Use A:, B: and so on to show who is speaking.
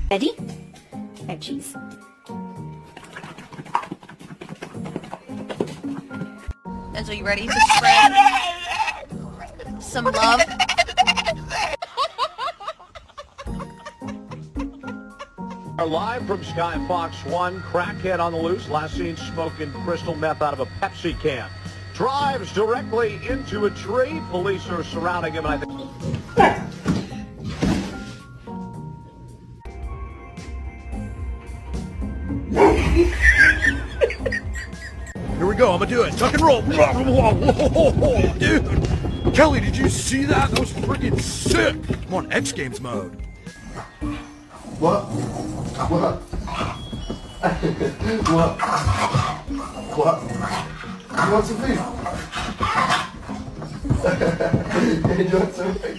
A: Ready? Veggies.
B: Enzo, you ready to spread some love?
C: Live from Sky Fox 1, crackhead on the loose, last seen smoking crystal meth out of a Pepsi can. Drives directly into a tree. Police are surrounding him, and I think...
D: Here we go, I'm gonna do it. Tuck and roll. Whoa, dude. Kelly, did you see that? That was freaking sick. I'm on X Games mode.
E: What? What? What? What? You want some food? You want some food?